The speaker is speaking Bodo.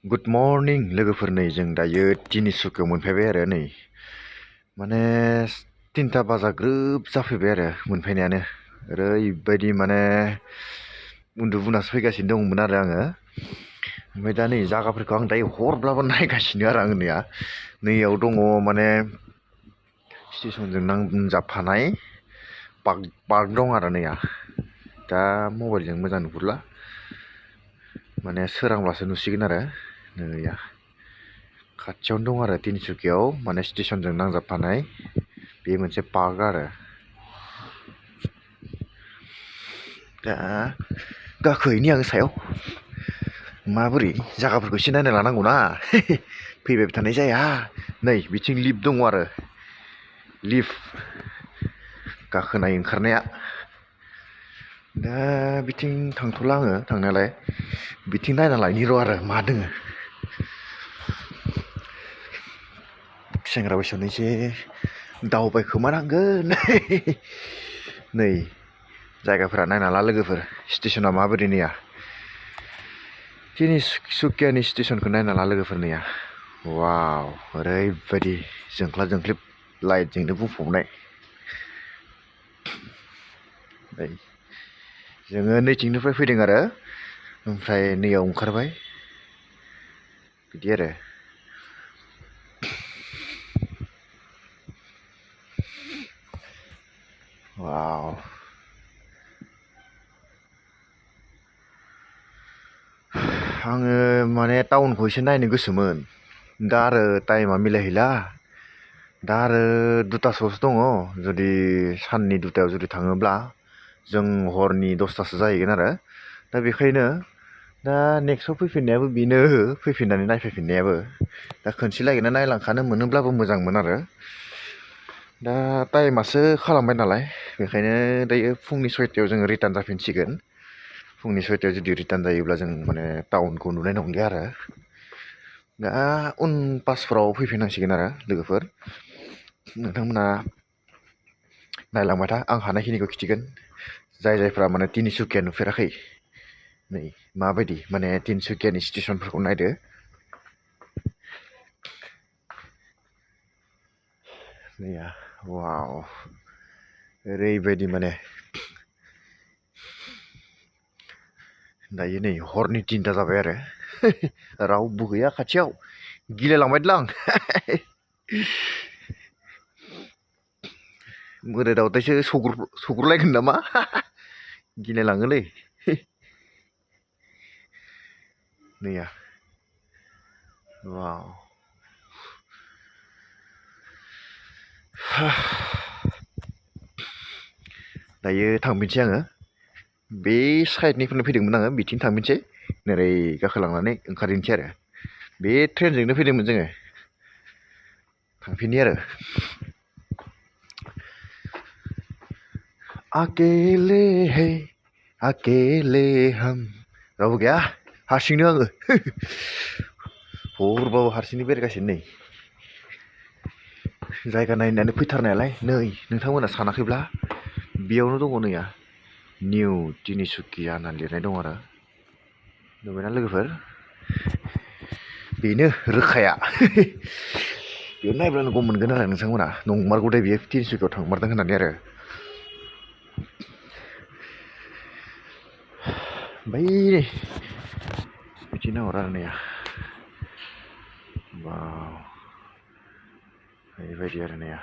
गुड मर्निं लोगोफोर नै जों दायो तिनिसुकियाव मोनफैबाय आरो नै माने 3टा बाजा ग्रोब जाफैबाय आरो मोनफैनायानो ओरैबायदि माने उन्दुबोनासो फैगासिनो दंमोन आरो आङो ओमफ्राय दा नै जायगाफोरखौ आं दायो हरब्लाबो नायगासिनो आरो आङो नैयाव दङ माने स्टेसनजों नांजाबफानाय पार्क दं आरो नैया दा मबाइलजों मोजां नुहुरला माने सोरांब्लासो नुसिगोन आरो नैया खाथियावनो दं आरो तिनिसुकियाव माने स्टेसनजों नांजाबफानाय बे मोनसे पार्क आरो दा गाखोहैनि आं सायाव माबोरै जायगाफोरखौ एसे नायना लानांगौना फैबाय थानाय जाया नै बिथिं लिफ्ट दङ आरो लिफ्ट गाखोनाय ओंखारनाया दा बिथिं थांथ'ला आङो थांनायालाय बिथिं नायना लायनि र' आरो मा दोङो सेंग्रा बैसोआवनो एसे दावबायखोमानांगोन नै जायगाफोरा नायना ला लोगोफोर स्टेसना माबोरै नैया तिनिसुकियानि स्टेसनखौ नायना ला लोगोफोर नैया वाव ओरैबायदि जोंख्ला जोंख्लिब लाइटजोंनो बुंफबनाय जोङो नैथिंनिफ्राय फैदों आरो ओमफ्राय नैयाव ओंखारबाय बिदि आरो वाव आङो माने टाउनखौ एसे नायनो गोसोमोन दा आरो टाइमा मिलायहैला दा आरो 2टासोआवसो दङ जुदि साननि 2टायाव जुदि थाङोब्ला जों हरनि 10टासो जाहैगोन आरो दा बेखायनो दा नेक्स्टआव फैफिननायाबो बेनो फैफिननानै नायफैफिननायाबो दा खनसे लागैनो नायलांखानो मोनोब्लाबो मोजांमोन आरो दा टाइमासो खालामबाय नालाय बेखायनो दायो फुंनि 6टायाव जोङो रिटार्न जाफिनसिगोन फुंनि 6टायाव जुदि रिटार्न जायोब्ला जों माने टाउनखौ नुनाय नंलिया आरो दा उन पासफोराव फैफिननांसिगोन आरो लोगोफोर नोंथांमोना नायलांबाय था आं हानायखिनिखौ खिथिगोन जायफ्रा माने तिनिसुकिया नुफेराखै नै माबायदि माने तिनिसुकियानि स्टेसनफोरखौ नायदो नैया वाव ओरैबायदि माने दायो नै हरनि 3टा जाबाय आरो रावबो गैया खाथियाव गिलायलांबायलै आं मोदाय दावदायसो सौग्रुलायगोन नामा गिलायलाङोलै नैया वाव दायो थांफिनसै आङो बे साइडनिफ्रायनो फैदोंमोन आङो बिथिं थांफिनसै नोरै गाखोलांनानै ओंखारहैनोसै आरो बे ट्रेनजोंनो फैदोंमोन जोङो थांफिननि आरो अकेले है अकेले हम रावबो गैया हारसिंनो आङो हरबाबो हारसिंनो बेरायगासिनो नै जायगा नायनानै फैथारनायालाय नै नोंथांमोना सानाखैब्ला बेयावनो दङ नैया निउ तिनिसुकिया होननानै लिरनाय दं आरो नुबायना लोगोफोर बेनो रोखाया बेयाव नायब्लानो गम मोनगोन आरो नोंथांमोना नंमारगौ दे बेयो तिनिसुकियाव थांमारदों होननानै आरो बै बिदि नाहर आरो नैया वाव बेबायदि आरो नैया